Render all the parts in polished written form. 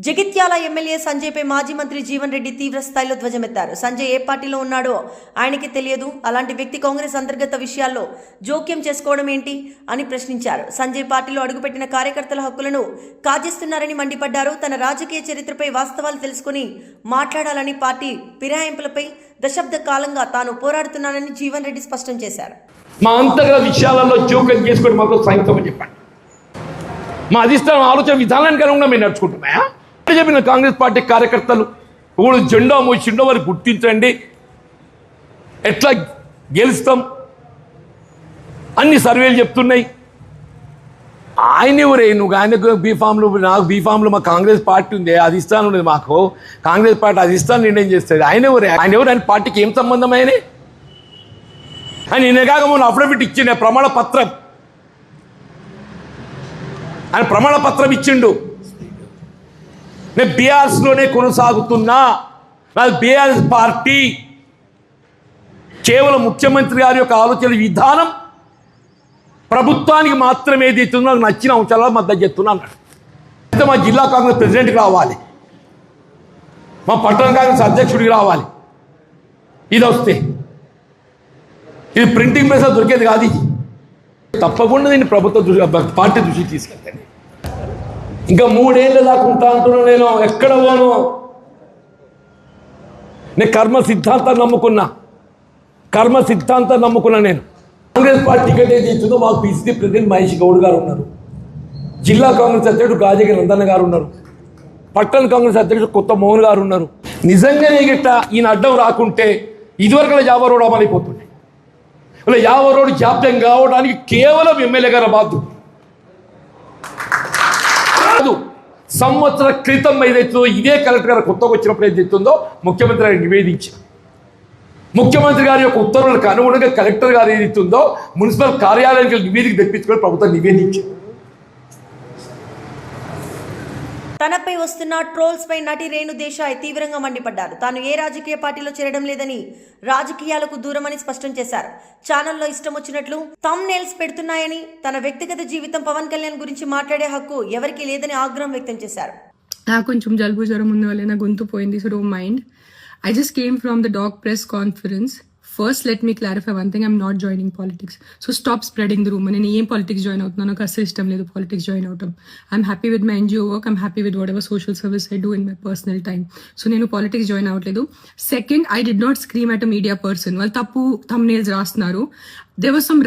Jagtial MLA సంజయ్పై మాజీ మంత్రి జీవన్ రెడ్డి తీవ్ర స్థాయిలో ధ్వజమెత్తారు. సంజయ్ ఏ పార్టీలో ఉన్నాడో ఆయనకి తెలియదు, అలాంటి వ్యక్తి కాంగ్రెస్ అంతర్గత విషయాల్లో జోక్యం చేసుకోవడం ఏంటి అని ప్రశ్నించారు. సంజయ్ పార్టీలో అడుగుపెట్టిన కార్యకర్తల హక్కులను కాజేస్తున్నారని మండిపడ్డారు. తన రాజకీయ చరిత్రపై వాస్తవాలు తెలుసుకుని మాట్లాడాలని, పార్టీ ఫిరాయింపులపై దశాబ్ద కాలంగా తాను పోరాడుతున్నానని జీవన్ రెడ్డి స్పష్టం చేశారు. మా అంతర్గత విషయాలలో జోక్యం చేసుకోవడం మాకు సాయంత్రం చెప్పండి. మా అధిష్టానం ఆలోచన విధానానికి అనుగుణంగా మేము నడుచుకుంటున్నాయా చెప్పిన కాంగ్రెస్ పార్టీ కార్యకర్తలు ఇప్పుడు జెండా మోసిండో వారికి గుర్తించండి, ఎట్లా గెలుస్తాం అన్ని సర్వేలు చెప్తున్నాయి. ఆయన ఎవరే నువ్వు? ఆయనకు బీఫామ్లు, నాకు బీఫామ్లు, మా కాంగ్రెస్ పార్టీ ఉంది, అధిష్టానం ఉంది, మాకు కాంగ్రెస్ పార్టీ అధిష్టానం నిర్ణయం చేస్తుంది. ఆయన ఎవరే? ఆయన ఎవరు? ఆయన పార్టీకి ఏం సంబంధం? ఆయన నిన్నగాక మొన్న అఫిడవిట్ ఇచ్చిండు, ప్రమాణ పత్రం, ఆయన ప్రమాణ పత్రం ఇచ్చిండు. నేను బీఆర్ఎస్లోనే కొనసాగుతున్నా, నాది బీఆర్ఎస్ పార్టీ, కేవలం ముఖ్యమంత్రి గారి యొక్క ఆలోచన విధానం ప్రభుత్వానికి మాత్రమే ఏదైతుందో నాకు నచ్చిన అంశాలలో మద్దతు చెప్తున్నా అన్నాడు. అయితే మా జిల్లా కాంగ్రెస్ ప్రెసిడెంట్కి రావాలి, మా పట్టణ కాంగ్రెస్ అధ్యక్షుడికి రావాలి. ఇది వస్తే ఇది ప్రింటింగ్ ప్రెస్ దొరికేది కాదు. ఇది తప్పకుండా నేను ప్రభుత్వ దృష్టి, పార్టీ దృష్టికి తీసుకెళ్తాను. ఇంకా 3 ఏళ్ళు దాకా ఉంటా అంటున్నాను. నేను ఎక్కడ పోను. నేను కర్మ సిద్ధాంతాన్ని నమ్ముకున్నా. నేను కాంగ్రెస్ పార్టీ టికెట్ ఏది ఇచ్చిందో మాకు పిసిసి ప్రెసిడెంట్ మహేష్ గౌడ్ గారు ఉన్నారు, జిల్లా కాంగ్రెస్ అధ్యక్షుడు గాజగి నందన్న గారు ఉన్నారు, పట్టణ కాంగ్రెస్ అధ్యక్షుడు కొత్త మోహన్ గారు ఉన్నారు. నిజంగానే గిట్ట ఈయన అడ్డం రాకుంటే ఇదివరకు యాభై రోడ్ అమలైపోతుండే. ఇలా 50 రోడ్డు జాప్యం కావడానికి కేవలం ఎమ్మెల్యే గారు బాధ్యుడు. సంవత్సర క్రితం ఏదైతుందో ఇదే కలెక్టర్ గారు కొత్తగా వచ్చినప్పుడు ఏదైతుందో ముఖ్యమంత్రి గారికి నివేదించారు. ముఖ్యమంత్రి గారి యొక్క ఉత్తర్వులకు అనుగుణంగా కలెక్టర్ గారు ఏదైతుందో మున్సిపల్ కార్యాలయానికి నివేదిక తెప్పించుకొని ప్రభుత్వం నివేదించారు. తనపై వస్తున్న ట్రోల్స్ పై నటి రేణు దేశాయ్ తీవ్రంగా మండిపడ్డారు. తాను ఏ రాజకీయ పార్టీలో చేరడం లేదని, రాజకీయాలకు దూరమని స్పష్టం చేశారు. ఛానల్లో ఇష్టం వచ్చినట్లు థంబ్నెయిల్స్ పెడుతున్నాయని, తన వ్యక్తిగత జీవితం పవన్ కళ్యాణ్ గురించి మాట్లాడే హక్కు ఎవరికీ లేదని ఆగ్రహం వ్యక్తం చేశారు. నాకు కొంచెం జలుబు జ్వరం ఉన్న వల్ల నా గొంతు పోయింది, so don't mind. I just came from the DOC press conference. First, let me clarify one thing. I'm not joining politics. So stop spreading the rumor. నేను ఏం పాలిటిక్స్ జాయిన్ అవుతున్నాను, నాకు అసలు ఇష్టం లేదు పాలిటిక్స్ జాయిన్ అవటం. I'm happy with my NGO work, I'm happy with whatever social service I do in my personal time. So నేను politics join అవ్వట్లేదు. Second, I did not scream at a media person. వాళ్ళు తప్పు thumbnails రాస్తున్నారు. There was some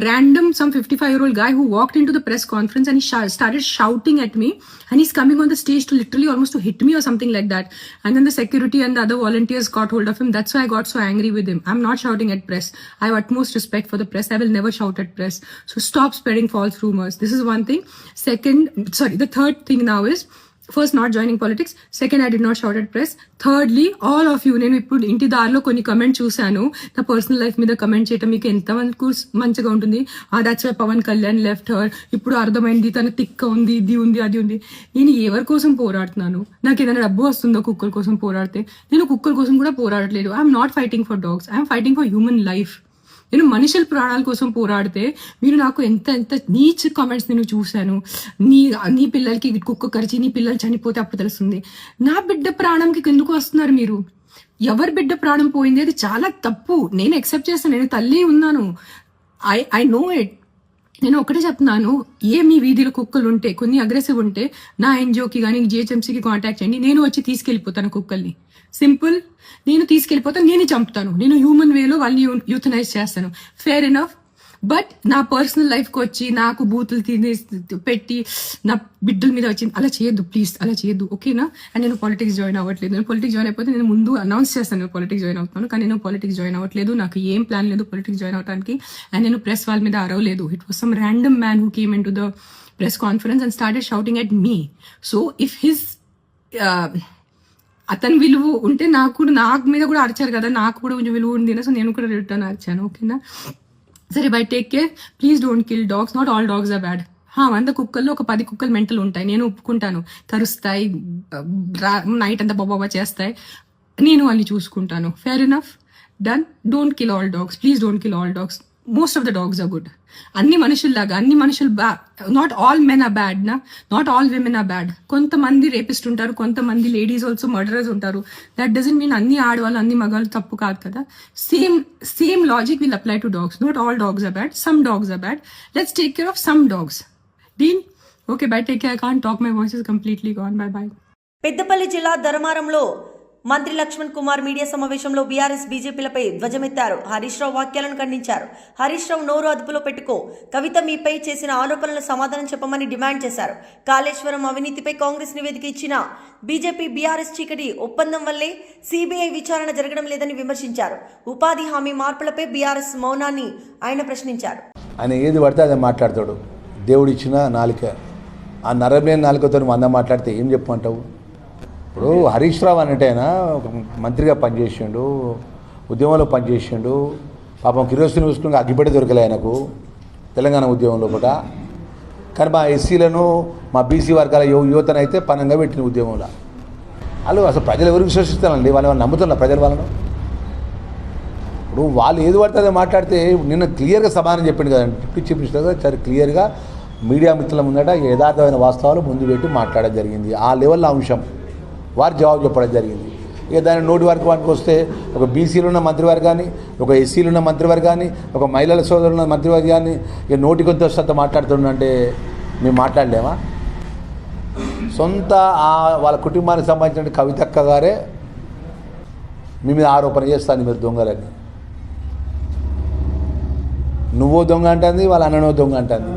55-year-old guy who walked into the press conference and he started shouting at me, and he's coming on the stage to literally almost to hit me or something like that. And then the security and the other volunteers got hold of him. That's why I got so angry with him. I'm not shouting at press. I have utmost respect for the press. I will never shout at press. So stop spreading false rumors. This is one thing. The third thing now is, first, not joining politics. Second, I did not shout at press. Thirdly, all of you, నేను ఇప్పుడు ఇంటి దారిలో కొన్ని comment చూశాను, నా personal life మీద comment చేయటం మీకు ఎంతమందికి మంచిగా ఉంటుంది. That's why Pawan Kalyan left her, ఇప్పుడు అర్థమైంది తన తిక్క ఉంది, ఇది ఉంది, అది ఉంది. నేను ఎవరి కోసం పోరాడుతున్నాను? నాకు ఏదైనా డబ్బు వస్తుందో కుక్కల కోసం పోరాడితే? నేను కుక్కల కోసం కూడా పోరాడట్లేదు. I'm not fighting for dogs, I'm fighting for human life. నేను మనుషుల ప్రాణాల కోసం పోరాడితే మీరు నాకు ఎంత నీచ్ కామెంట్స్ నేను చూశాను. నీ పిల్లలకి కుక్క కరిచి నీ పిల్లలు చనిపోతే అప్పుడు తెలుస్తుంది. నా బిడ్డ ప్రాణంకి ఎందుకు వస్తున్నారు మీరు? ఎవరి బిడ్డ ప్రాణం పోయింది అది చాలా తప్పు. నేను యాక్సెప్ట్ చేస్తాను, నేను తల్లి ఉన్నాను, ఐ నో ఇట్. నేను ఒకటే చెప్తున్నాను, మీ వీధిలో కుక్కలు ఉంటే, కొన్ని అగ్రెసివ్ ఉంటే నా NGOకి కానీ GHMCకి కాంటాక్ట్ చేయండి. నేను వచ్చి తీసుకెళ్ళిపోతాను కుక్కల్ని. సింపుల్. నేను తీసుకెళ్ళిపోతాను, నేను చంపుతాను, నేను హ్యూమన్ వేలో వాళ్ళని యూథనైజ్ చేస్తాను. Fair enough. బట్ నా పర్సనల్ లైఫ్కి వచ్చి నాకు బూతులు పెట్టి నా బిడ్డల మీద వచ్చి అలా చేయొద్దు ప్లీజ్, అలా చేయొద్దు, ఓకేనా? అండ్ నేను పాలిటిక్స్ జాయిన్ అవ్వట్లేదు. నేను పాలిటిక్స్ జాయిన్ అయిపోతే నేను ముందు అనౌన్స్ చేస్తాను నేను పాలిటిక్స్ జాయిన్ అవుతున్నాను, కానీ నేను పాలిటిక్స్ జాయిన్ అవ్వట్లేదు. నాకు ఏం ప్లాన్ లేదు పాలిటిక్స్ జాయిన్ అవడానికి. అండ్ నేను ప్రెస్ వాళ్ళ మీద అరవలేదు. It was some random man who came into the press conference and started shouting at me. So if his అతని విలువ ఉంటే నాకు మీద కూడా అరిచారు కదా, నాకు కూడా కొంచెం విలువ ఉంది. సో నేను కూడా రిటర్న్ అరిచాను, ఓకేనా? సరే, bye take care. Please don't kill dogs. Not all dogs are bad. 100 కుక్కల్లో ఒక 10 కుక్కలు మెంటల్ ఉంటాయి, నేను ఒప్పుకుంటాను. కరుస్తాయి, నైట్ అంతా బాబా చేస్తాయి, నేను వాళ్ళని చూసుకుంటాను. Fair enough, done. Don't kill all dogs, please don't kill all dogs. most of the dogs are good. అన్ని మనుషుల్లాగా అన్ని మనుషులు not all men are bad నా, not all women are bad. కొంతమంది రేపిస్ట్ ఉంటారు, కొంతమంది లేడీస్ ఆల్సో మర్డరర్స్ ఉంటారు. That doesn't mean అన్ని ఆడవాళ్ళు అన్ని మగాళ్ళు తప్పు కాదు కదా. Same logic will apply to dogs. Not all dogs are bad, some dogs are bad. Let's take care of some dogs. Deal? Okay, bye, take care. I can't talk, my voice is completely gone. Bye bye. Peddapalli జిల్లా ధర్మారంలో మంత్రి Laxman Kumar media సమావేశంలో BRS బీజేపీలపై ధ్వజమెత్తారు. హరీష్ రావు వ్యాఖ్యలను ఖండించారు. హరీష్ రావు నోరు అదుపులో పెట్టుకో, కవిత మీపై చేసిన ఆరోపణలకు సమాధానం చెప్పమని డిమాండ్ చేశారు. కాళేశ్వరం అవినీతిపై కాంగ్రెస్ నివేదిక ఇచ్చిన బీజేపీ బీఆర్ఎస్ చీకటి ఒప్పందం వల్లే సిబిఐ విచారణ జరగడం లేదని విమర్శించారు. ఉపాధి హామీ మార్పులపై బీఆర్ఎస్ మౌనాన్ని ఆయన ప్రశ్నించారు. ఆయన ఏది పడితే అదే మాట్లాడతాడు. దేవుడిచ్చిన నాలుక, ఆ నరమేని నాలుకతో వంద మాట్లాడితే ఏం చెప్పమంటావు? ఇప్పుడు హరీష్ రావు అనేటైనా ఒక మంత్రిగా పనిచేసిండు, ఉద్యమంలో పనిచేసిండు. పాపం కిరోసిన్ చూసుకుని అగ్గిపెట్టి దొరకలే ఆయనకు తెలంగాణ ఉద్యమంలో కూడా. కానీ మా ఎస్సీలను, మా బీసీ వర్గాల యువతనైతే పనంగా పెట్టిన ఉద్యమంలో. వాళ్ళు అసలు ప్రజలు ఎవరు విశ్వసిస్తారండి? వాళ్ళు నమ్ముతున్నారు ప్రజలు వాళ్ళను? ఇప్పుడు వాళ్ళు ఏది పడితే అదే మాట్లాడితే నిన్న క్లియర్గా సమాధానం చెప్పిండు కదండి డిప్యూటీ చీఫ్ మినిస్టర్ గారు. చాలా క్లియర్గా మీడియా మిత్రుల ముందట యథార్థమైన వాస్తవాలు ముందు పెట్టి మాట్లాడడం జరిగింది. ఆ లెవెల్లో అంశం వారు జవాబు చెప్పడం జరిగింది. ఇక దాని నోటి వారికి వస్తే ఒక బీసీలు ఉన్న మంత్రివర్గాన్ని, ఒక ఎస్సీలు ఉన్న మంత్రివర్గాన్ని, ఒక మహిళల సోదరులు ఉన్న మంత్రివర్గాన్ని ఇక నోటి కొంత వస్తే మాట్లాడుతుండంటే మేము మాట్లాడలేమా? సొంత వాళ్ళ కుటుంబానికి సంబంధించిన కవితక్క గారే మీ మీద ఆరోపణ చేస్తాను మీరు దొంగలని. నువ్వో దొంగ అంటుంది, వాళ్ళ అన్ననో దొంగ అంటుంది,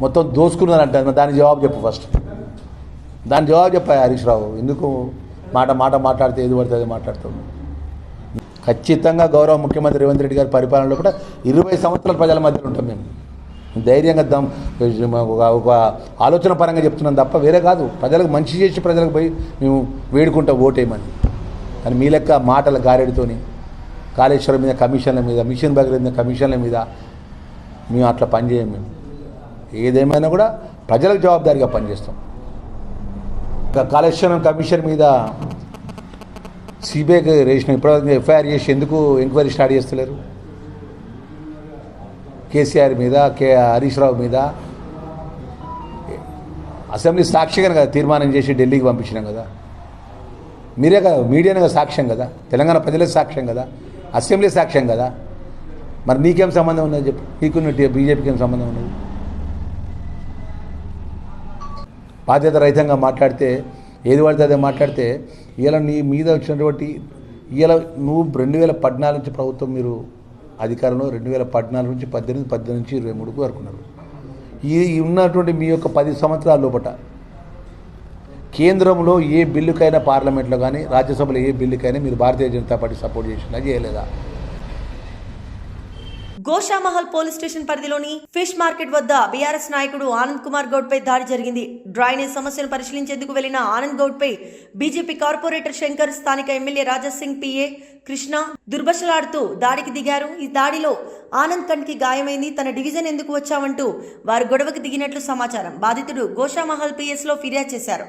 మొత్తం దోసుకున్నారంటుంది. దానికి జవాబు చెప్పు ఫస్ట్. దాని జవాబు చెప్పాయి హరీష్ రావు. ఎందుకు మాట్లాడితే ఏది పడితే అది మాట్లాడుతుంది? ఖచ్చితంగా గౌరవ ముఖ్యమంత్రి రేవంత్ రెడ్డి గారి పరిపాలనలో కూడా 20 సంవత్సరాల ప్రజల మధ్యలో ఉంటాం మేము. ధైర్యంగా ఒక ఆలోచన పరంగా చెప్తున్నాం తప్ప వేరే కాదు. ప్రజలకు మంచి చేసి ప్రజలకు పోయి మేము వేడుకుంటాం ఓటేయమని. కానీ మీ లెక్క మాటల గారెడితోని కాళేశ్వరం మీద కమిషన్ల మీద, మిషన్ భగీరథ మీద కమిషన్ల మీద మేము అట్లా పనిచేయం. మేము ఏదేమైనా కూడా ప్రజలకు జవాబుదారీగా పనిచేస్తాం. కాళేశ్వరం కమిషన్ మీద సిబిఐకి రేషన్ ఇప్పటివరకు ఎఫ్ఐఆర్ చేసి ఎందుకు ఎంక్వైరీ స్టార్ట్ చేస్తలేరు? కేసీఆర్ మీద, హరీష్ రావు మీద అసెంబ్లీ సాక్షిగా కదా తీర్మానం చేసి ఢిల్లీకి పంపించినాం కదా. మీరే కదా, మీడియానే సాక్ష్యం కదా, తెలంగాణ ప్రజలే సాక్ష్యం కదా, అసెంబ్లీ సాక్ష్యం కదా. మరి నీకేం సంబంధం ఉన్నది చెప్పు? నీకు బీజేపీకి ఏం సంబంధం ఉన్నది? బాధ్యత రహితంగా మాట్లాడితే, ఏది పడితే అదే మాట్లాడితే, ఇలా నీ మీద వచ్చినటువంటి ఇలా నువ్వు 2014 నుంచి ప్రభుత్వం మీరు అధికారంలో 2014 నుంచి 18 నుంచి 23 వరకు ఉన్నారు. ఈ ఉన్నటువంటి మీ యొక్క 10 సంవత్సరాల లోపల కేంద్రంలో ఏ బిల్లుకైనా, పార్లమెంట్లో కానీ రాజ్యసభలో ఏ బిల్లుకైనా మీరు భారతీయ జనతా పార్టీ సపోర్ట్ చేసినా చేయలేదా? గోషామహల్ పోలీస్ స్టేషన్ పరిధిలోని ఫిష్ మార్కెట్ వద్ద బీఆర్ఎస్ నాయకుడు ఆనంద్ కుమార్ గౌడ్ పై దాడి జరిగింది. డ్రైనేజ్ సమస్యను పరిశీలించేందుకు వెళ్లిన ఆనంద్ గౌడ్ పై బీజేపీ కార్పొరేటర్ శంకర్, స్థానిక ఎమ్మెల్యే రాజాసింగ్ పిఏ కృష్ణ దుర్భషలాడుతూ దాడికి దిగారు. ఈ దాడిలో ఆనంద్ కంటికి గాయమైంది. తన డివిజన్ ఎందుకు వచ్చావంటూ వారు గొడవకు దిగినట్లు సమాచారం. బాధితుడు గోషామహల్ పిఎస్ లో ఫిర్యాదు చేశారు.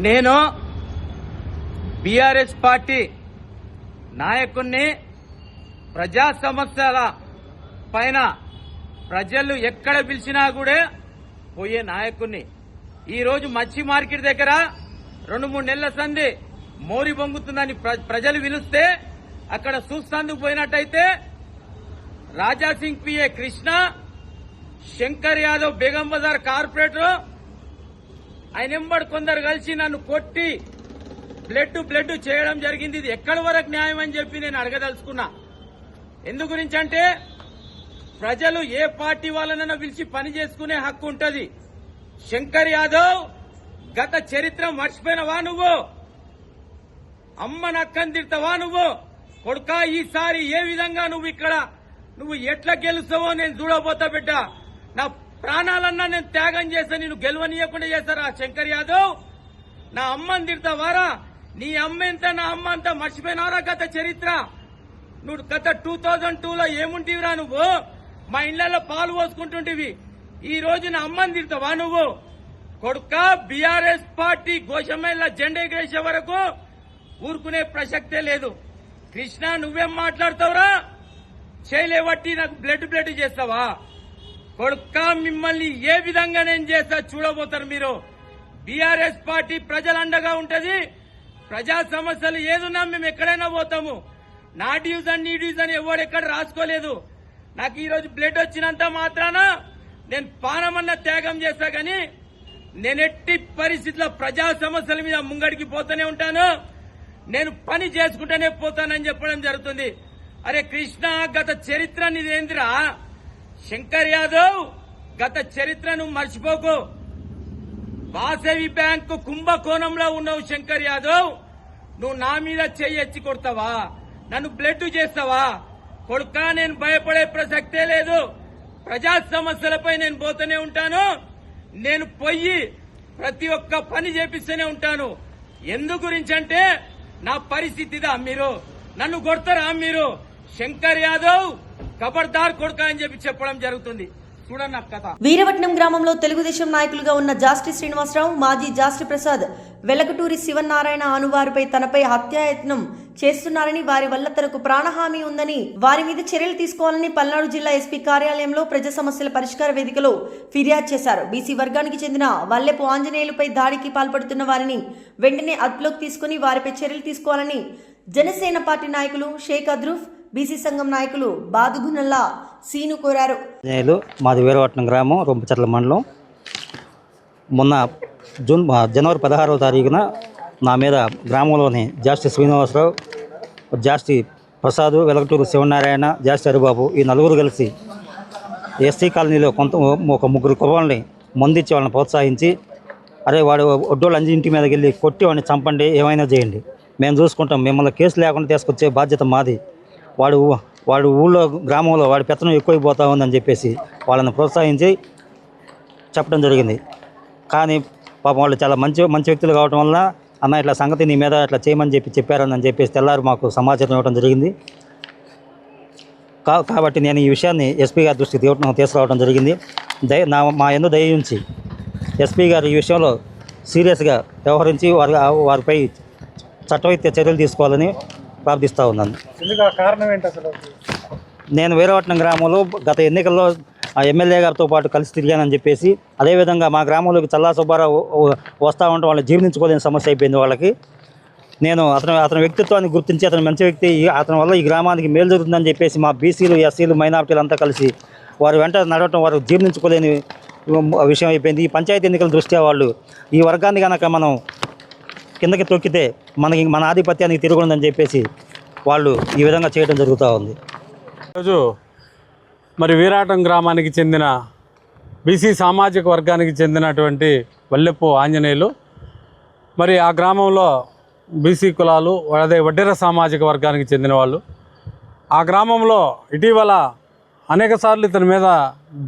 నేను బీఆర్ఎస్ పార్టీ నాయకుణ్ణి, ప్రజా సమస్యల పైన ప్రజలు ఎక్కడ పిలిచినా కూడా పోయే నాయకుణ్ణి. ఈరోజు మచ్చి మార్కెట్ దగ్గర 2-3 నెలల సంది మోరి బొంగుతుందని ప్రజలు పిలిస్తే అక్కడ చూస్తాందుకు పోయినట్టయితే రాజాసింగ్ పిఏ కృష్ణ, శంకర్ యాదవ్ బేగం బజార్ కార్పొరేటర్ ఆయన ఎంబడి కొందరు కలిసి నన్ను కొట్టి బ్లడ్ చేయడం జరిగింది. ఇది ఎక్కడి వరకు న్యాయం అని చెప్పి నేను అడగదలుచుకున్నా. ఎందు గురించి అంటే ప్రజలు ఏ పార్టీ వాళ్ళనైనా పిలిచి పని చేసుకునే హక్కు ఉంటది. శంకర్ యాదవ్ గత చరిత్ర మర్చిపోయినవా నువ్వు? అమ్మ నక్కని తిడతావా నువ్వు? కొడుకా, ఈసారి ఏ విధంగా నువ్వు ఎట్లా గెలుస్తావో నేను చూడబోతా బిడ్డ. నా ప్రాణాలన్నా నేను త్యాగం చేస్తా, నేను గెలవనీయకుండా చేస్తారా శంకర్ యాదవ్? నా అమ్మని తిడతావారా? నీ అమ్మ ఎంత నా అమ్మ అంతా మర్చిపోయినారా గత చరిత్ర? నువ్వు గత 2002లో ఏముంటివిరా నువ్వు? మా ఇళ్లలో పాలు పోసుకుంటుంటివి. ఈ రోజు నా అమ్మని తిడతావా నువ్వు? కొడుక, బీఆర్ఎస్ పార్టీ గోషమైల జెండా ఎగరేసే వరకు ఊరుకునే ప్రసక్తే లేదు. కృష్ణ, నువ్వేం మాట్లాడతావురా? చేయలేబట్టి నాకు బ్లడ్ చేస్తావా? కొడుక, మిమ్మల్ని ఏ విధంగా నేను చేస్తా చూడబోతారు మీరు. బీఆర్ఎస్ పార్టీ ప్రజల అండగా ఉంటది. ప్రజా సమస్యలు ఏదున్నా మేము ఎక్కడైనా పోతాము. నా డివిజన్ నీ డివిజన్ ఎవరెక్కడ రాసుకోలేదు. నాకు ఈ రోజు బ్లడ్ వచ్చినంత మాత్రాన నేను పానమన్న త్యాగం చేస్తా గాని నేను ఎట్టి పరిస్థితుల్లో ప్రజా సమస్యల మీద ముంగడికి పోతూనే ఉంటాను. నేను పని చేసుకుంటూనే పోతానని చెప్పడం జరుగుతుంది. అరే కృష్ణ, గత చరిత్ర నీదేందిరా? శంకర్ యాదవ్, గత చరిత్రను మర్చిపోకు. వాసవి బ్యాంకు కుంభకోణంలో ఉన్నావు శంకర్ యాదవ్. నువ్వు నా మీద చెయ్యి కొడతావా? నన్ను బ్లడ్ చేస్తావా? కొడుక, నేను భయపడే ప్రసక్తే లేదు. ప్రజా సమస్యలపై నేను పోతూనే ఉంటాను. నేను పోయి ప్రతి ఒక్క పని చేపిస్తూనే ఉంటాను. ఎందు గురించి అంటే నా పరిస్థితిదా? మీరు నన్ను కొడతారా? మీరు శంకర్ యాదవ్ ఖబర్దార్ కొడుక అని చెప్పడం జరుగుతుంది. చూడండి నా కథ. వీరవట్నం గ్రామంలో తెలుగుదేశం నాయకులుగా ఉన్న జాస్టి శ్రీనివాసరావు, మాజీ జాస్టి ప్రసాద్, వెలకటూరి శివనారాయణ అనువారిపై తనపై హత్యాయత్నం చేస్తున్నారని, వారి వల్ల తనకు ప్రాణహామీ ఉందని, వారి మీద చర్యలు తీసుకోవాలని పల్నాడు జిల్లా ఎస్పీ కార్యాలయంలో ప్రజా సమస్యల పరిష్కార వేదికలో ఫిర్యాదు చేశారు. బీసీ వర్గానికి చెందిన వల్లెపు ఆంజనేయులపై దాడికి పాల్పడుతున్న వారిని వెంటనే అదుపులోకి తీసుకుని వారిపై చర్యలు తీసుకోవాలని జనసేన పార్టీ నాయకులు షేక్ అద్రూఫ్, బీసీ సంఘం నాయకులు బాదుగునల్లా సీను కోరారు. మాది వీరవట్నం గ్రామం, రొంపచెర్ల మండలం. మొన్న జనవరి 16వ తారీఖున నా మీద గ్రామంలోని జాస్టి శ్రీనివాసరావు, జాస్టి ప్రసాద్, వెలకటూరు శివనారాయణ, జాస్టి హరిబాబు, ఈ నలుగురు కలిసి ఎస్సీ కాలనీలో ఒక ముగ్గురు కుర్రాళ్ళని మందిచ్చి వాళ్ళని ప్రోత్సహించి, అరే వాడు ఒడ్డోళ్ళు ఇంటి మీదకి వెళ్ళి కొట్టి వాడిని చంపండి, ఏమైనా చేయండి, మేము చూసుకుంటాం, మిమ్మల్ని కేసు లేకుండా తీసుకొచ్చే బాధ్యత మాది, వాడు ఊళ్ళో గ్రామంలో వాడి పెత్తనం ఎక్కువైపోతా ఉందని చెప్పేసి వాళ్ళని ప్రోత్సహించి చెప్పడం జరిగింది. కానీ పాపం వాళ్ళు చాలా మంచి వ్యక్తులు కావడం వల్ల, అన్న ఇట్లా సంగతి నీ మీద ఇట్లా చేయమని చెప్పారని చెప్పేసి తెల్లారు మాకు సమాచారం ఇవ్వడం జరిగింది. కాబట్టి నేను ఈ విషయాన్ని ఎస్పీ గారి దృష్టికి తీసుకురావడం జరిగింది. మా యందు దయ ఉంచి ఎస్పీ గారు ఈ విషయంలో సీరియస్గా వ్యవహరించి వారిపై చట్టరీత్యా చర్యలు తీసుకోవాలని ప్రార్థిస్తూ ఉన్నాను. కారణం ఏంటి అసలు? నేను వీరవట్నం గ్రామంలో గత ఎన్నికల్లో ఆ ఎమ్మెల్యే గారితో పాటు కలిసి తిరిగానని చెప్పేసి, అదేవిధంగా మా గ్రామంలోకి చల్లా సుబ్బారావు వస్తూ ఉంటే వాళ్ళు జీర్ణించుకోలేని సమస్య అయిపోయింది వాళ్ళకి. నేను అతని వ్యక్తిత్వాన్ని గుర్తించి అతని మంచి వ్యక్తి, అతని వల్ల ఈ గ్రామానికి మేలు జరుగుతుందని చెప్పేసి మా బీసీలు, ఎస్సీలు, మైనారిటీలు అంతా కలిసి వారి వెంట నడవటం వారు జీర్ణించుకోలేని విషయం అయిపోయింది. ఈ పంచాయతీ ఎన్నికల దృష్ట్యా వాళ్ళు ఈ వర్గాన్ని కనుక మనం కిందకి తొక్కితే మన ఆధిపత్యానికి తిరుగుందని చెప్పేసి వాళ్ళు ఈ విధంగా చేయడం జరుగుతూ ఉంది. ఈరోజు మరి వీరాటం గ్రామానికి చెందిన బీసీ సామాజిక వర్గానికి చెందినటువంటి వల్లెపు ఆంజనేయులు, మరి ఆ గ్రామంలో బీసీ కులాలు, అదే వడ్డెర సామాజిక వర్గానికి చెందిన వాళ్ళు, ఆ గ్రామంలో ఇటీవల అనేక సార్లు ఇతని మీద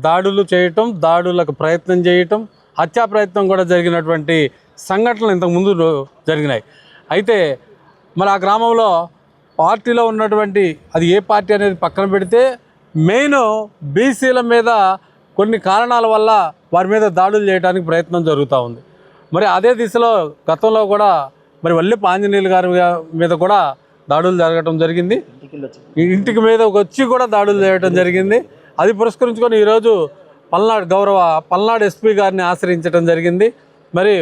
దాడులు చేయటం, దాడులకు ప్రయత్నం చేయటం, హత్యా ప్రయత్నం కూడా జరిగినటువంటి సంఘటనలు ఇంతకుముందు జరిగినాయి. అయితే మరి ఆ గ్రామంలో పార్టీలో ఉన్నటువంటి, అది ఏ పార్టీ అనేది పక్కన పెడితే, మెయిన్ బీసీల మీద కొన్ని కారణాల వల్ల వారి మీద దాడులు చేయడానికి ప్రయత్నం జరుగుతూ ఉంది. మరి అదే దిశలో గతంలో కూడా మరి వల్లెపు ఆంజనేయులు గారి మీద కూడా దాడులు జరగడం జరిగింది. ఇంటికి మీద వచ్చి కూడా దాడులు చేయడం జరిగింది. అది పురస్కరించుకొని ఈరోజు పల్నాడు ఎస్పీ గారిని ఆశ్రయించడం జరిగింది. మరి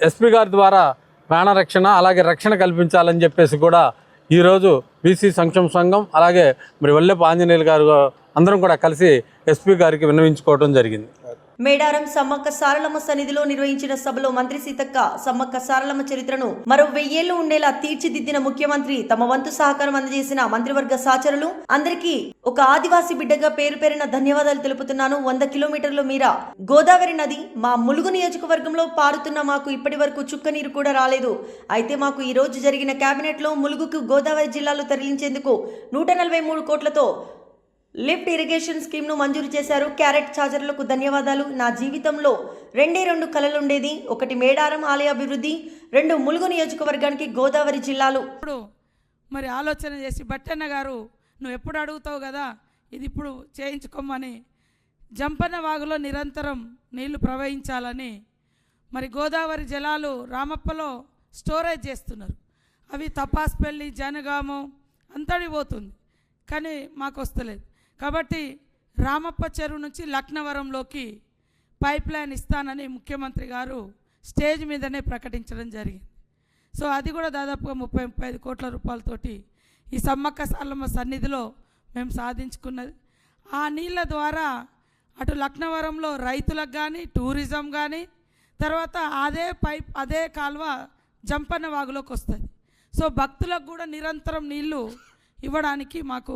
ఎస్పీ గారి ద్వారా ప్రాణరక్షణ, అలాగే రక్షణ కల్పించాలని చెప్పేసి కూడా ఈరోజు బీసీ సంక్షేమ సంఘం, అలాగే మరి వల్లెపు ఆంజనేయులు గారు అందరం కూడా కలిసి ఎస్పీ గారికి విన్నవించుకోవడం జరిగింది. మేడారం సమ్మక్క సారలమ్మ సన్నిధిలో నిర్వహించిన సభలో మంత్రి సీతక్క సమ్మక్క సారలమ్మ చరిత్రను మరో 1000 ఏళ్లు ఉండేలా తీర్చిదిద్దిన ముఖ్యమంత్రి, తమ వంతు సహకారం అందజేసిన మంత్రివర్గ సహచరులు అందరికీ ఒక ఆదివాసీ బిడ్డగా పేరు పేరున ధన్యవాదాలు తెలుపుతున్నాను. 100 కిలోమీటర్ల మీర గోదావరి నది మా ములుగు నియోజకవర్గంలో పారుతున్న మాకు ఇప్పటి వరకు చుక్క నీరు కూడా రాలేదు. అయితే మాకు ఈ రోజు జరిగిన కేబినెట్ లో ములుగుకు గోదావరి జిల్లాలో తరలించేందుకు 143 కోట్లతో లిఫ్ట్ ఇరిగేషన్ స్కీమ్ను మంజూరు చేశారు. క్యారెట్ ఛార్జర్లకు ధన్యవాదాలు. నా జీవితంలో రెండు కలలుండేది. ఒకటి మేడారం ఆలయ అభివృద్ధి, 2 ములుగు నియోజకవర్గానికి గోదావరి జిల్లాలు. ఇప్పుడు మరి ఆలోచన చేసి బట్టన్న గారు నువ్వు ఎప్పుడు అడుగుతావు కదా ఇది ఇప్పుడు చేయించుకోమని జంపన్న వాగులో నిరంతరం నీళ్లు ప్రవహించాలని మరి గోదావరి జలాలు రామప్పలో స్టోరేజ్ చేస్తున్నారు. అవి తపాస్పల్లి జనగాము అంతటి పోతుంది కానీ మాకు వస్తలేదు. కాబట్టి రామప్ప చెరువు నుంచి లక్నవరంలోకి పైప్ లైన్ ఇస్తానని ముఖ్యమంత్రి గారు స్టేజ్ మీదనే ప్రకటించడం జరిగింది. సో అది కూడా దాదాపుగా 30-35 కోట్ల రూపాయలతోటి ఈ సమ్మక్క సారలమ్మ సన్నిధిలో మేము సాధించుకున్నది. ఆ నీళ్ళ ద్వారా అటు లక్నవరంలో రైతులకు కానీ టూరిజం కానీ తర్వాత అదే కాలువ జంపన్న వాగులోకి వస్తుంది. సో భక్తులకు కూడా నిరంతరం నీళ్లు ఇవ్వడానికి మాకు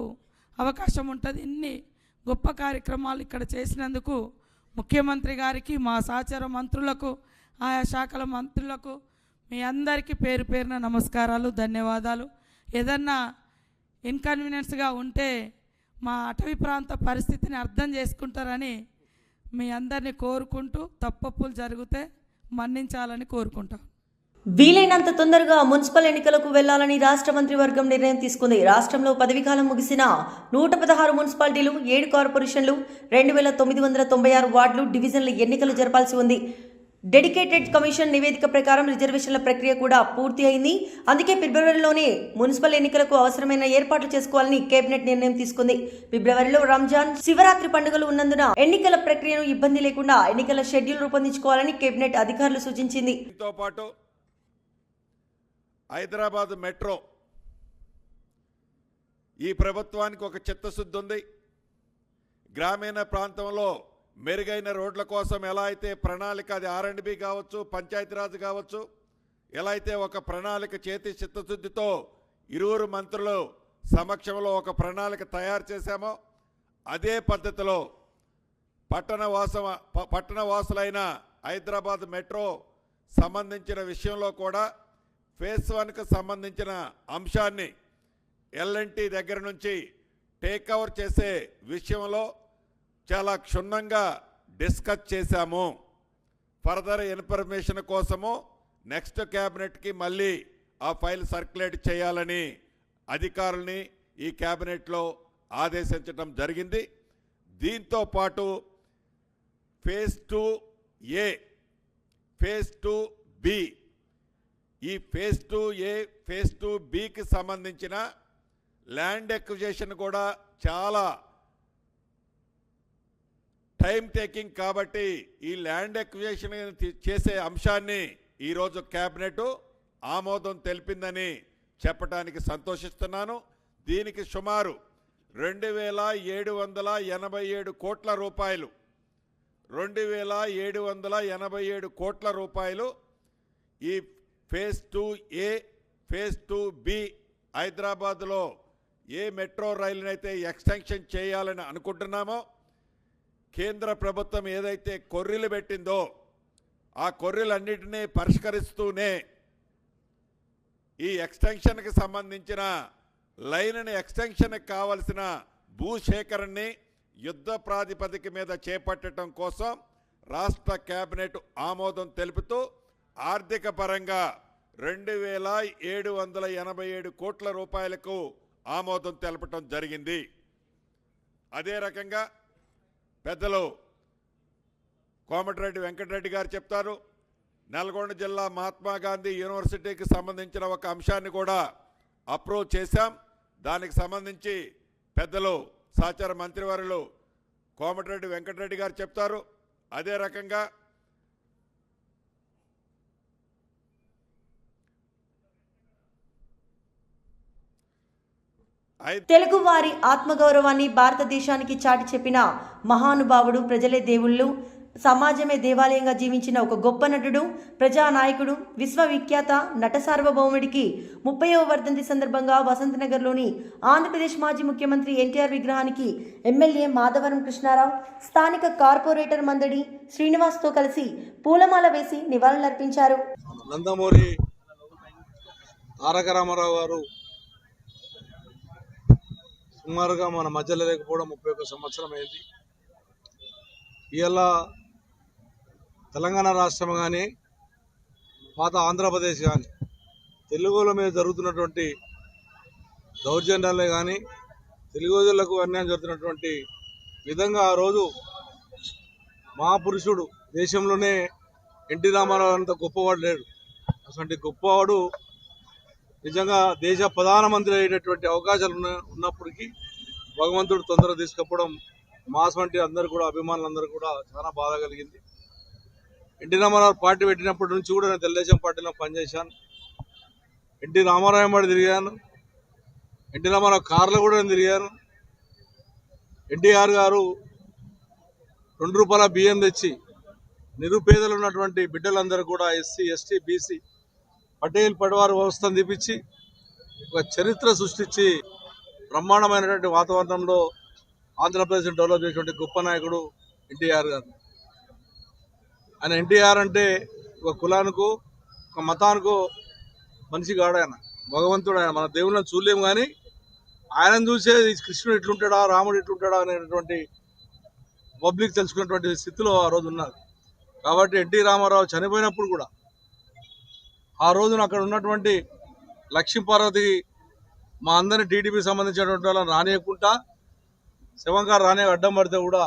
అవకాశం ఉంటుంది. ఇన్ని గొప్ప కార్యక్రమాలు ఇక్కడ చేసినందుకు ముఖ్యమంత్రి గారికి, మా సహచర మంత్రులకు, ఆయా శాఖల మంత్రులకు మీ అందరికీ పేరు పేరున నమస్కారాలు, ధన్యవాదాలు. ఏదన్నా ఇన్కన్వీనియన్స్గా ఉంటే మా అటవీ ప్రాంత పరిస్థితిని అర్థం చేసుకుంటారని మీ అందరినీ కోరుకుంటూ తప్పప్పులు జరిగితే మన్నించాలని కోరుకుంటాం. వీలైనంత తొందరగా మున్సిపల్ ఎన్నికలకు వెళ్లాలని రాష్ట్ర మంత్రివర్గం నిర్ణయం తీసుకుంది. రాష్ట్రంలో పదవీకాలం ముగిసిన 116 మున్సిపాలిటీలు, 7 కార్పొరేషన్లు, 2996 వార్డులు, డివిజన్ల ఎన్నికలు జరపాల్సి ఉంది. డెడికేటెడ్ కమిషన్ నివేదిక ప్రకారం రిజర్వేషన్ల ప్రక్రియ కూడా పూర్తి అయింది. అందుకే ఫిబ్రవరిలోనే మున్సిపల్ ఎన్నికలకు అవసరమైన ఏర్పాట్లు చేసుకోవాలని కేబినెట్ నిర్ణయం తీసుకుంది. ఫిబ్రవరిలో రంజాన్, శివరాత్రి పండుగలు ఉన్నందున ఎన్నికల ప్రక్రియను ఇబ్బంది లేకుండా ఎన్నికల షెడ్యూల్ రూపొందించుకోవాలని కేబినెట్ అధికారులు సూచించింది. హైదరాబాద్ మెట్రో ఈ ప్రభుత్వానికి ఒక చిత్తశుద్ధి ఉంది. గ్రామీణ ప్రాంతంలో మెరుగైన రోడ్ల కోసం ఎలా అయితే ప్రణాళిక, అది R&B కావచ్చు, పంచాయతీరాజ్ కావచ్చు, ఎలా అయితే ఒక ప్రణాళిక చేతి చిత్తశుద్ధితో ఇరువురు మంత్రులు సమక్షంలో ఒక ప్రణాళిక తయారు చేశామో అదే పద్ధతిలో పట్టణవాసులైన హైదరాబాద్ మెట్రో సంబంధించిన విషయంలో కూడా ఫేజ్ 1కు సంబంధించిన అంశాన్ని L&T దగ్గర నుంచి టేక్ ఓవర్ చేసే విషయంలో చాలా క్షుణ్ణంగా డిస్కస్ చేశాము. ఫర్దర్ ఇన్ఫర్మేషన్ కోసము నెక్స్ట్ క్యాబినెట్కి మళ్ళీ ఆ ఫైల్ సర్క్యులేట్ చేయాలని అధికారుల్ని ఈ క్యాబినెట్లో ఆదేశించడం జరిగింది. దీంతో పాటు ఫేజ్ 2A, ఫేజ్ 2B, ఈ ఫేజ్ 2A, ఫేజ్ 2Bకి సంబంధించిన ల్యాండ్ ఎక్విజిషన్ కూడా చాలా టైం టేకింగ్ కాబట్టి ఈ ల్యాండ్ ఎక్విజిషన్ చేసే అంశాన్ని ఈరోజు క్యాబినెట్ ఆమోదం తెలిపిందని చెప్పడానికి సంతోషిస్తున్నాను. దీనికి సుమారు 2787 కోట్ల రూపాయలు 2787 కోట్ల రూపాయలు ఈ ఫేజ్ 2A, ఫేజ్ 2B హైదరాబాద్లో ఏ మెట్రో రైలునైతే ఎక్స్టెన్షన్ చేయాలని అనుకుంటున్నామో కేంద్ర ప్రభుత్వం ఏదైతే కొర్రీలు పెట్టిందో ఆ కొర్రీలన్నిటినీ పరిష్కరిస్తూనే ఈ ఎక్స్టెన్షన్కి సంబంధించిన లైన్ని ఎక్స్టెన్షన్కి కావలసిన భూసేకరణని యుద్ధ ప్రాతిపదిక మీద చేపట్టడం కోసం రాష్ట్ర కేబినెట్ ఆమోదం తెలుపుతూ ఆర్థిక పరంగా 2787 కోట్ల రూపాయలకు ఆమోదం తెలపడం జరిగింది. అదే రకంగా పెద్దలు కోమటిరెడ్డి వెంకటరెడ్డి గారు చెప్తారు, నల్గొండ జిల్లా మహాత్మా గాంధీ యూనివర్సిటీకి సంబంధించిన ఒక అంశాన్ని కూడా అప్రూవ్ చేశాం. దానికి సంబంధించి పెద్దలు సహచర మంత్రివర్యులు కోమటిరెడ్డి వెంకటరెడ్డి గారు చెప్తారు. అదే రకంగా తెలుగువారి ఆత్మగౌరవాన్ని భారతదేశానికి చాటి చెప్పిన మహానుభావుడు, ప్రజలే దేవుళ్ళు, సమాజమే దేవాలయంగా జీవించిన ఒక గొప్ప నటుడు, ప్రజానాయకుడు, విశ్వవిఖ్యాత నట సార్వభౌముడికి 30వ వర్ధంతి సందర్భంగా వసంతనగర్లోని ఆంధ్రప్రదేశ్ మాజీ ముఖ్యమంత్రి ఎన్టీఆర్ విగ్రహానికి ఎమ్మెల్యే మాధవరం కృష్ణారావు, స్థానిక కార్పొరేటర్ మందడి శ్రీనివాస్తో కలిసి పూలమాల వేసి నివాళులర్పించారు. నందమూరి తారక రామారావు గారు సుమారుగా మన మధ్యలో లేకపోవడం 31 సంవత్సరం అయింది. ఇవాళ తెలంగాణ రాష్ట్రం కానీ పాత ఆంధ్రప్రదేశ్ కానీ తెలుగుల మీద జరుగుతున్నటువంటి దౌర్జన్యాలే కానీ తెలుగులకు అన్యాయం జరుగుతున్నటువంటి విధంగా ఆ రోజు మహాపురుషుడు దేశంలోనే ఎన్టీ రామారావు అంత గొప్పవాడు లేడు. అటువంటి గొప్పవాడు నిజంగా దేశ ప్రధానమంత్రి అయ్యేటటువంటి అవకాశాలు ఉన్నప్పటికీ భగవంతుడు తొందరగా తీసుకపోవడం మాస్ వంటి అందరూ కూడా అభిమానులందరూ కూడా చాలా బాధ కలిగింది. ఎన్టీ రామారావు పార్టీ పెట్టినప్పటి నుంచి కూడా నేను తెలుగుదేశం పార్టీలో పనిచేశాను. ఎన్టీ రామారావు వెంబడి తిరిగాను. ఎన్టీ రామారావు కార్లో కూడా నేను తిరిగాను. ఎన్టీఆర్ గారు ₹2 బియ్యం తెచ్చి నిరుపేదలు ఉన్నటువంటి బిడ్డలందరూ కూడా ఎస్సీ, ఎస్టీ, బీసీ, పటేల్ పడవారు వ్యవస్థను తీపిచ్చి ఒక చరిత్ర సృష్టించి బ్రహ్మాండమైనటువంటి వాతావరణంలో ఆంధ్రప్రదేశ్ డెవలప్ చేసినటువంటి గొప్ప నాయకుడు ఎన్టీఆర్ గారు. ఆయన ఎన్టీఆర్ అంటే ఒక కులానికో ఒక మతానికో మనిషి కాడు. ఆయన భగవంతుడు. ఆయన మన దేవుళ్ళని చూడలేము కానీ ఆయనను చూసే కృష్ణుడు ఎట్లుంటాడా, రాముడు ఎట్లుంటాడా అనేటువంటి పబ్లిక్ తెలుసుకున్నటువంటి స్థితిలో ఆ రోజు ఉన్నారు. కాబట్టి ఎన్టీ రామారావు చనిపోయినప్పుడు కూడా ఆ రోజున అక్కడ ఉన్నటువంటి లక్ష్మీపార్వతి మా అందరినీ టీడీపీ సంబంధించినటువంటి వాళ్ళని రానియకుండా శివంగారు రాని అడ్డం పడితే కూడా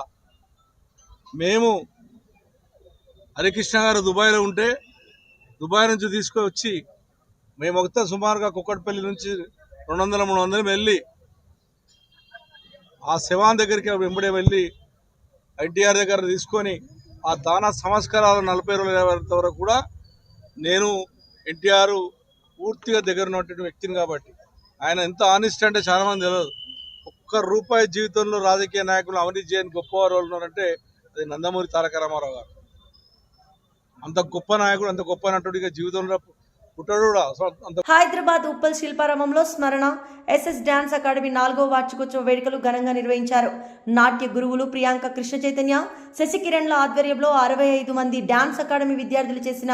మేము హరికృష్ణ గారు దుబాయ్లో ఉంటే దుబాయ్ నుంచి తీసుకొచ్చి మేము ఒకటే సుమారుగా కుక్కట్పల్లి నుంచి 200-300 వెళ్ళి ఆ శివాన్ దగ్గరికి వెంబడే వెళ్ళి ఎన్టీఆర్ దగ్గర తీసుకొని ఆ దాన సంస్కారాలు 40 రోజుల వరకు కూడా నేను ఎన్టీఆర్ పూర్తిగా దగ్గర ఉన్నటువంటి వ్యక్తిని కాబట్టి ఆయన ఎంత ఆనెస్ట్ అంటే చాలా మంది తెలియదు. ₹1 జీవితంలో రాజకీయ నాయకులు అవినీతి చేయని గొప్పవారు ఉన్నారంటే అది నందమూరి తారక రామారావు గారు. అంత గొప్ప నాయకుడు, అంత గొప్ప నటుడిగా జీవితంలో పుట్టాడు కూడా. హైదరాబాద్ ఉప్పల్ శిల్పారామంలో స్మరణ ఎస్ఎస్ డాన్స్ అకాడమీ 4వ వార్షికోత్సవ వేడుకలు ఘనంగా నిర్వహించారు. నాట్య గురువులు ప్రియాంక, కృష్ణ చైతన్య, శశికిరణ్ల ఆధ్వర్యంలో 65 మంది డాన్స్ అకాడమీ విద్యార్థులు చేసిన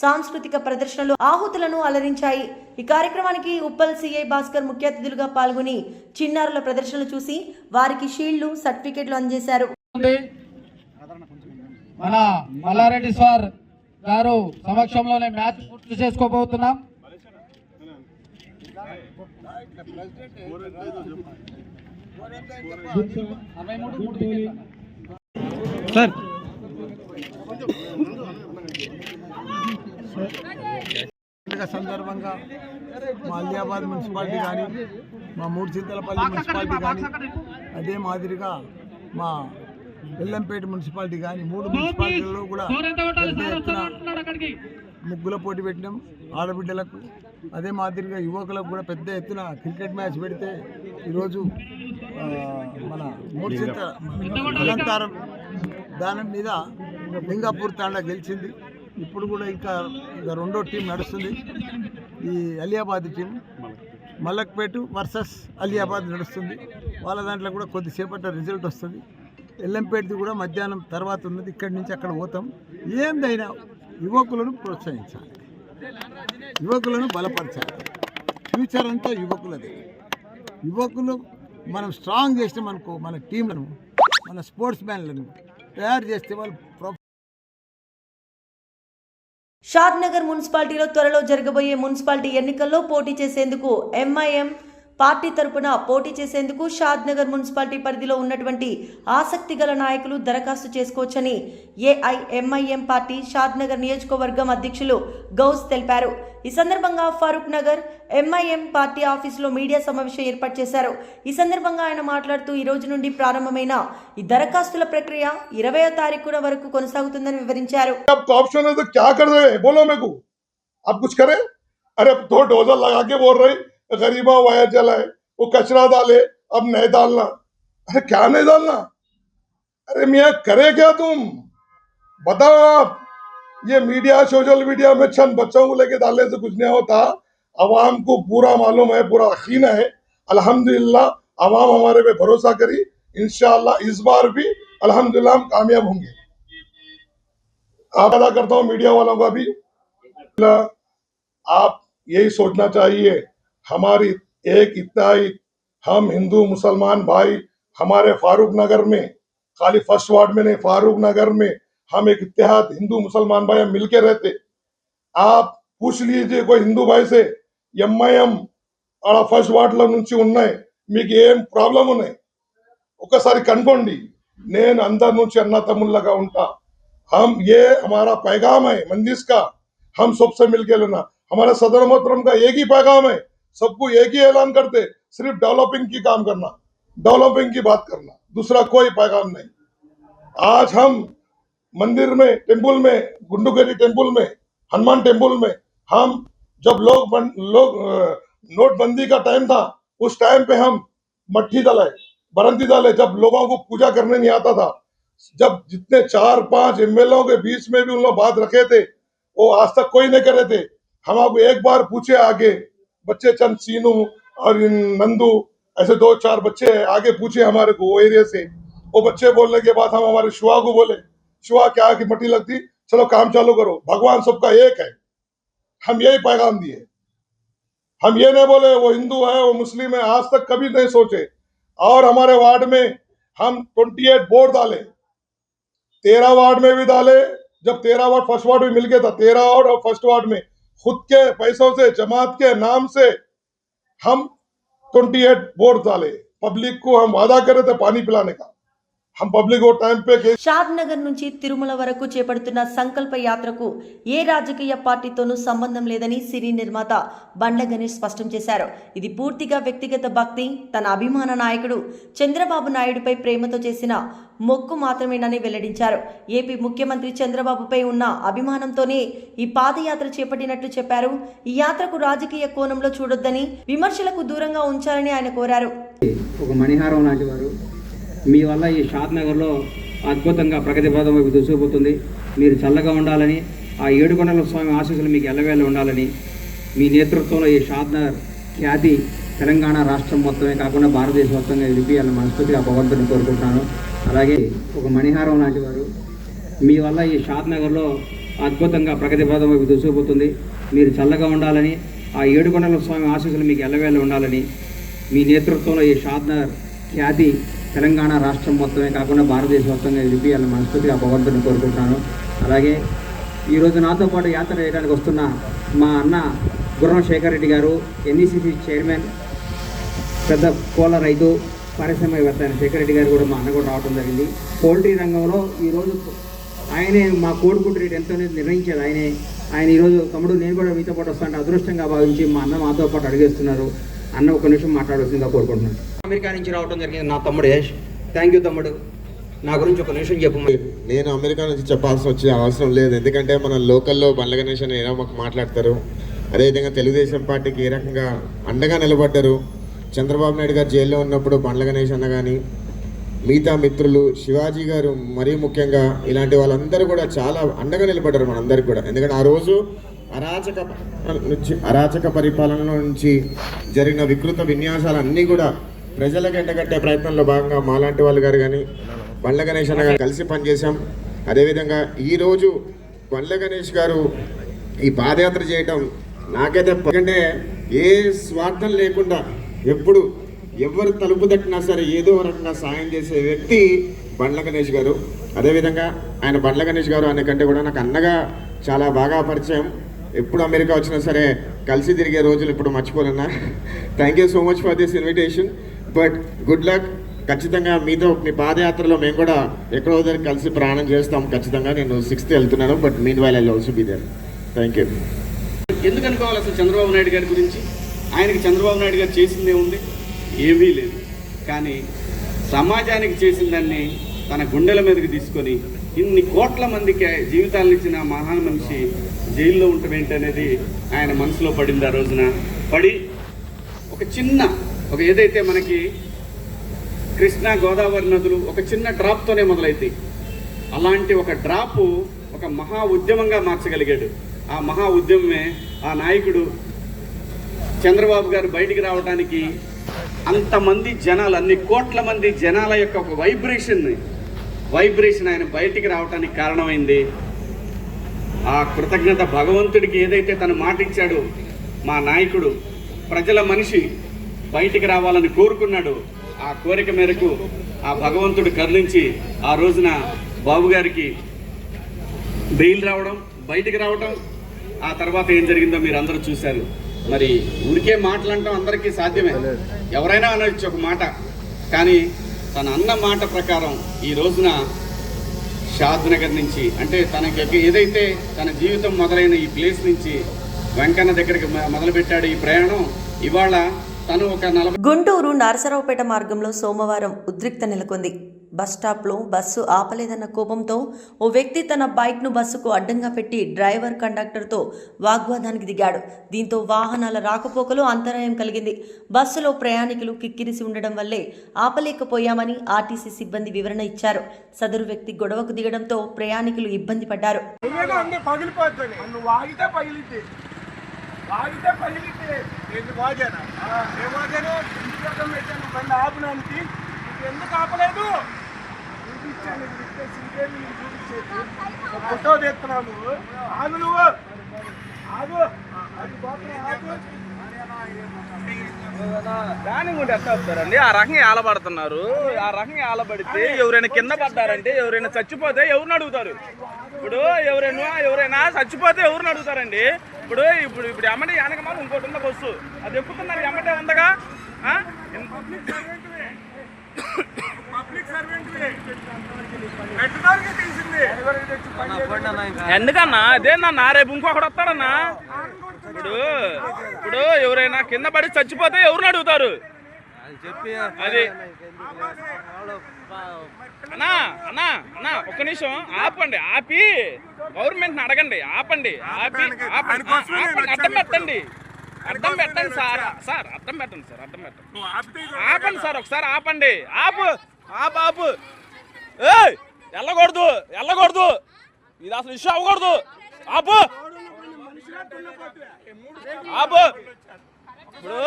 సాంస్కృతిక ప్రదర్శనలు ఆహుతులను అలరించాయి. ఈ కార్యక్రమానికి ఉప్పల్ సిఐ భాస్కర్ ముఖ్య అతిథులుగా పాల్గొని చిన్నారుల ప్రదర్శనలు చూసి వారికి షీల్డ్లు, సర్టిఫికెట్లు అందజేశారు. మన మల్లారెడ్డి సార్ గారు సమక్షంలోనే మ్యాచ్ పూర్తి చేసుకోబోతున్నాం. సార్ సందర్భంగా మా అలియాబాద్ మున్సిపాలిటీ కానీ మా మూడుచింతలపల్లి మున్సిపాలిటీ కానీ అదే మాదిరిగా మా బెల్లంపేట మున్సిపాలిటీ కానీ 3 మున్సిపాలిటీలలో కూడా పెద్ద ఎత్తున ముగ్గుల పోటీ పెట్టినాం ఆడబిడ్డలకు. అదే మాదిరిగా యువకులకు కూడా పెద్ద ఎత్తున క్రికెట్ మ్యాచ్ పెడితే ఈరోజు మన మూడుచింత అలంకారం దాని మీద లింగాపూర్ తాండా గెలిచింది. ఇప్పుడు కూడా ఇంకా 2వ టీం నడుస్తుంది. ఈ అలియాబాద్ టీం మలక్పేట వర్సెస్ అలియాబాద్ నడుస్తుంది. వాళ్ళ దాంట్లో కూడా కొద్దిసేపటి రిజల్ట్ వస్తుంది. ఎల్లంపేటది కూడా మధ్యాహ్నం తర్వాత ఉన్నది. ఇక్కడి నుంచి అక్కడ పోతాం. ఏందైనా యువకులను ప్రోత్సహించాలి, యువకులను బలపరచాలి. ఫ్యూచర్ అంతా యువకులదే. యువకులు మనం స్ట్రాంగ్ చేస్తే మనకు మన టీంలను, మన స్పోర్ట్స్ మ్యాన్లను తయారు చేస్తే వాళ్ళు షాద్నగర్ మున్సిపాలిటీలో త్వరలో జరగబోయే మున్సిపాలిటీ ఎన్నికల్లో పోటీ చేసేందుకు ఎంఐఎం పార్టీ తరపున పోటీ చేసేందుకు షాద్నగర్ మున్సిపాలిటీ పరిధిలో ఉన్నటువంటి ఆసక్తి గల నాయకులు దరఖాస్తు చేసుకోవచ్చని ఏఐఎంఐఎం పార్టీ షాద్నగర్ నియోజకవర్గం అధ్యక్షులు గౌస్ తెలిపారు. ఈ సందర్భంగా ఫారూక్ నగర్ ఎంఐఎం పార్టీ ఆఫీసులో మీడియా సమావేశం ఏర్పాటు చేశారు. ఈ సందర్భంగా ఆయన మాట్లాడుతూ ఈ రోజు నుండి ప్రారంభమైన ఈ దరఖాస్తుల ప్రక్రియ 20వ తారీఖున వరకు కొనసాగుతుందని వివరించారు. गरीबा वायर जलाए, वो कचरा डाले, अब नहीं डालना। अरे क्या नहीं डालना? अरे मियाँ करे क्या तुम? बताओ आप। ये मीडिया, सोशल मीडिया में चंद बच्चों को लेके डालने से कुछ नहीं होता। अवाम को पूरा मालूम है, पूरा यकीन है। अल्हम्दुलिल्लाह अवाम हमारे पे भरोसा करी। इंशाअल्लाह इस बार भी अल्हम्दुलिल्लाह हम कामयाब होंगे। आप अदा करता हूँ मीडिया वालों का भी, आप यही सोचना चाहिए हमारी एक इतना ही हम हिंदू मुसलमान भाई हमारे फारूक नगर में, खाली फर्स्ट वार्ड में नहीं, फारूक नगर में हम एक इत्तेहाद हिंदू मुसलमान भाई हम मिलके रहते। आप पूछ लीजिए कोई हिंदू भाई से, ఎంఐఎం ఆడ ఫస్ట్ వార్డులో నుంచి ఉన్నాయి, మీకు ఏం ప్రాబ్లం ఉన్నాయి ఒకసారి కనుక్కోండి। నేను అందరి నుంచి అన్న తమ్ముళ్ళగా ఉంటా। हम ये हमारा पैगाम है मंदिर का, हम सबसे मिलके लेना। हमारे सदर मोहतरम का एक ही पैगाम है, सबको एक ही ऐलान करते, सिर्फ डेवलपिंग की काम करना, डेवलपिंग की बात करना, दूसरा कोई पैगाम नहीं। आज हम मंदिर में, टेम्पल में, गुंडूगिरी टेम्पल में, हनुमान टेम्पल में, हम जब लोग नोटबंदी का टाइम था, उस टाइम पे हम मट्ठी डाले, बरंती डाले, जब लोगों को पूजा करने नहीं आता था, जब जितने 4-5 एमएलए के बीच में भी उन लोग बात रखे थे, वो आज तक कोई नहीं करे थे। हम आपको एक बार पूछे, आगे बच्चे चंद सीनू और नंदू ऐसे 2-4 बच्चे आगे पूछे हमारे को वो एरिया से, वो बच्चे बोलने के बाद हम हमारे शुआ को बोले, शुआ क्या की मट्टी लगती, चलो काम चालू करो, भगवान सबका एक है। हम यही पैगाम दिए, हम ये नहीं बोले वो हिंदू है वो मुस्लिम है, आज तक कभी नहीं सोचे। और हमारे वार्ड में हम 28 बोर्ड डाले, 13 वार्ड में भी डाले, जब 13 वार्ड फर्स्ट वार्ड में मिल गया था, 13 वार्ड और फर्स्ट वार्ड में खुद के पैसों से, जमात के नाम से हम 28 बोर्ड डाले। पब्लिक को हम वादा करे थे पानी पिलाने का, हम పబ్లిక్ ఓ టైం పే షాద్ నగర్ నుంచి తిరుమల వరకు చేపడుతున్న సంకల్ప యాత్రకు ఏ రాజకీయ పార్టీతోనూ సంబంధం లేదని సినీ నిర్మాత బండ్ల గణేష్ స్పష్టం చేశారు। ఇది పూర్తిగా వ్యక్తిగత భక్తి, తన అభిమాన నాయకుడు చంద్రబాబు నాయుడుపై ప్రేమతో చేసిన మొక్కు మాత్రమేనని వెల్లడించారు। ఏపీ ముఖ్యమంత్రి చంద్రబాబుపై ఉన్న అభిమానంతోనే ఈ పాదయాత్ర చేపట్టినట్లు చెప్పారు। ఈ యాత్రకు రాజకీయ కోణంలో చూడొద్దని, విమర్శలకు దూరంగా ఉంచాలని ఆయన కోరారు। ఒక మణిహారం లాంటి వారు, మీ వల్ల ఈ షాద్ నగర్లో అద్భుతంగా ప్రగతి పథం వైపు దూసుకుపోతుంది। మీరు చల్లగా ఉండాలని, ఆ ఏడుకొండల స్వామి ఆశీస్సులు మీకు ఎల్లవేళ ఉండాలని, మీ నేతృత్వంలో ఈ షాద్ నగర్ ఖ్యాతి తెలంగాణ రాష్ట్రం మొత్తమే కాకుండా భారతదేశ మొత్తంగా విడిపియాలని మనస్ఫూర్తిగా భగవంతుని కోరుకుంటున్నాను। అలాగే ఒక మణిహారం లాంటి వారు, మీ వల్ల ఈ షాద్ నగర్లో అద్భుతంగా ప్రగతి పథం వైపు దూసుకుపోతుంది। మీరు చల్లగా ఉండాలని, ఆ ఏడుకొండల స్వామి ఆశీస్సులు మీకు ఎల్లవేళ ఉండాలని, మీ నేతృత్వంలో ఈ షాద్ నగర్ ఖ్యాతి తెలంగాణ రాష్ట్రం మొత్తమే కాకుండా భారతదేశ మొత్తంగా విడిపియాలని మనస్ఫూర్తిగా భగవంతుని కోరుకుంటున్నాను। అలాగే ఈరోజు నాతో పాటు యాత్ర చేయడానికి వస్తున్న మా అన్న గుర్రం శేఖర్ రెడ్డి గారు, ఎన్ఈసిసి చైర్మన్, పెద్ద కోళ్ళ రైతు, పారిశ్రామికవేత్త అయిన శేఖర్ రెడ్డి గారు కూడా మా అన్న కూడా రావడం జరిగింది। పౌల్ట్రీ రంగంలో ఈరోజు ఆయనే మా కోడిగుడ్డు రేటు ఎంతో నిర్ణయించేది ఆయనే। ఆయన ఈరోజు తమ్ముడు నేను కూడా మీతో పాటు వస్తానంటే అదృష్టంగా భావించి మా అన్న మాతో పాటు అడిగేస్తున్నారు। అన్న ఒక నిమిషం మాట్లాడవలసిందిగా కోరుకుంటున్నాను। అమెరికా నుంచి రావడం జరిగింది నా తమ్ముడు యశ్। థ్యాంక్ యూ తమ్ముడు, నా గురించి ఒక నిమిషం చెప్పు। నేను అమెరికా నుంచి చెప్పాల్సి వచ్చే అవసరం లేదు, ఎందుకంటే మన లోకల్లో బండ్ల గణేష్ అని ఏదో మాకు మాట్లాడతారు। అదేవిధంగా తెలుగుదేశం పార్టీకి ఏ రకంగా అండగా నిలబడ్డారు, చంద్రబాబు నాయుడు గారు జైల్లో ఉన్నప్పుడు బండ్ల గణేష్ అన్న కానీ మిగతా మిత్రులు, శివాజీ గారు మరీ ముఖ్యంగా, ఇలాంటి వాళ్ళందరూ కూడా చాలా అండగా నిలబడ్డారు మనందరికీ కూడా। ఎందుకంటే ఆ రోజు అరాచక పరిపాలనలో నుంచి జరిగిన వికృత విన్యాసాలన్నీ కూడా ప్రజలకు ఎండగట్టే ప్రయత్నంలో భాగంగా మాలాంటి వాళ్ళు గారు కానీ బండ్ల గణేష్ అన్న గారు కలిసి పనిచేశాం। అదేవిధంగా ఈరోజు బండ్ల గణేష్ గారు ఈ పాదయాత్ర చేయటం నాకైతే, ఎందుకంటే ఏ స్వార్థం లేకుండా ఎప్పుడు ఎవరు తలుపు తట్టినా సరే ఏదో రకంగా సాయం చేసే వ్యక్తి బండ్ల గణేష్ గారు। అదేవిధంగా ఆయన బండ్ల గణేష్ గారు అనే కంటే కూడా నాకు అన్నగా చాలా బాగా పరిచయం, ఎప్పుడు అమెరికా వచ్చినా సరే కలిసి తిరిగే రోజులు ఇప్పుడు మర్చిపోలేనా। Thank you so much for this invitation, but good luck. ఖచ్చితంగా మీతో మీ పాదయాత్రలో మేము కూడా ఎక్కడో దగ్గర కలిసి ప్రయాణం చేస్తాం ఖచ్చితంగా। నేను 6th వెళ్తున్నాను, but meanwhile I will also be there. Thank you. ఎందుకు అనుకోవాలి అసలు చంద్రబాబు నాయుడు గారి గురించి? ఆయనకి చంద్రబాబు నాయుడు గారు చేసిందే ఉంది, ఏమీ లేదు। కానీ సమాజానికి చేసిన దాన్ని తన గుండెల మీదకి తీసుకొని ఇన్ని కోట్ల మందికి జీవితాలను ఇచ్చిన మహాన్ మనిషి జైల్లో ఉండటం ఏంటనేది ఆయన మనసులో పడింది। ఆ రోజున పడి ఒక ఏదైతే మనకి కృష్ణా గోదావరి నదులు ఒక చిన్న డ్రాప్తోనే మొదలైతాయి, అలాంటి ఒక డ్రాపు ఒక మహా ఉద్యమంగా మార్చగలిగాడు। ఆ మహా ఉద్యమమే ఆ నాయకుడు చంద్రబాబు గారు బయటికి రావడానికి అంతమంది జనాలు, అన్ని కోట్ల మంది జనాల యొక్క ఒక వైబ్రేషన్ ఆయన బయటికి రావడానికి కారణమైంది। ఆ కృతజ్ఞత భగవంతుడికి ఏదైతే తను మాట ఇచ్చాడో, మా నాయకుడు ప్రజల మనిషి, బయటికి రావాలని కోరుకున్నాడు. ఆ కోరిక మేరకు ఆ భగవంతుడు కరుణించి ఆ రోజున బాబు గారికి బెయిల్ రావడం, బయటికి రావడం, ఆ తర్వాత ఏం జరిగిందో మీరు అందరూ చూశారు. మరి ఊరికే మాటలంటాం అందరికీ సాధ్యమే, ఎవరైనా అనొచ్చు ఒక మాట. కానీ తన అన్న మాట ప్రకారం ఈ రోజున షాద్ నగర్ నుంచి, అంటే తనకి ఏదైతే తన జీవితం మొదలైన ఈ ప్లేస్ నుంచి వెంకన్న దగ్గరికి మొదలుపెట్టాడు ఈ ప్రయాణం. ఇవాళ తను ఒక గుంటూరు నరసరావుపేట మార్గంలో సోమవారం ఉద్రిక్త నెలకొంది. బస్టాప్లో బస్సు ఆపలేదన్న కోపంతో ఓ వ్యక్తి తన బైక్ను బస్సుకు అడ్డంగా పెట్టి డ్రైవర్ కండక్టర్తో వాగ్వాదానికి దిగాడు. దీంతో వాహనాల రాకపోకలు అంతరాయం కలిగింది. బస్సులో ప్రయాణికులు కిక్కిరిసి ఉండడం వల్లే ఆపలేకపోయామని ఆర్టీసీ సిబ్బంది వివరణ ఇచ్చారు. సదరు వ్యక్తి గొడవకు దిగడంతో ప్రయాణికులు ఇబ్బంది పడ్డారు. ఎందుకు ఆపలేదు? ఫోటో తెస్తున్నాము. ఆగు నువ్వు, ఆగు. దాని గుండా ఎట్లా వస్తారండి? ఆ రకంగా ఆలబడుతున్నారు. ఆ రకంగా ఆలబడితే ఎవరైనా కింద పడ్డారంటే, ఎవరైనా చచ్చిపోతే ఎవరిని అడుగుతారు? ఇప్పుడు ఎవరైనా చచ్చిపోతే ఎవరిని అడుగుతారండి? ఇప్పుడు ఇప్పుడు ఇప్పుడు ఎమ్మటే వెనకమాల ఇంకోటి ఉన్న బస్సు అది ఎక్కుతున్నారు, ఎమ్మటే ఉందగా. ఎందుకన్నా అదేనన్నా, రేపు ఇంకొకటి వస్తాడన్నా. ఇప్పుడు ఎవరైనా కింద పడి చచ్చిపోతే ఎవరిని అడుగుతారు? అది అన్నా అన్నా అన్నా ఒక్క నిమిషం ఆపండి. ఆపి గవర్నమెంట్ని అడగండి. ఆపండి, ఆపి అడ్డం పెట్టండి. అడ్డం పెట్టండి సార్. సార్ అడ్డం పెట్టండి సార్, అడ్డం పెట్టండి. ఆపండి సార్, ఒకసారి ఆపండి. ఆపు ఆపు ఆపు. వెళ్ళకూడదు, వెళ్ళకూడదు. ఇది అసలు ఇష్యూ అవ్వకూడదు. ఆపు ఆపు. ఇప్పుడు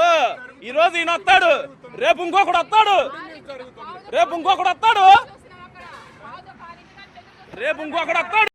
ఈరోజు ఈయన వస్తాడు, రేపు ఇంకొకడు వస్తాడు, రేపు ఇంకొకడు వస్తాడు, రేపు ఇంకొకడు వస్తాడు.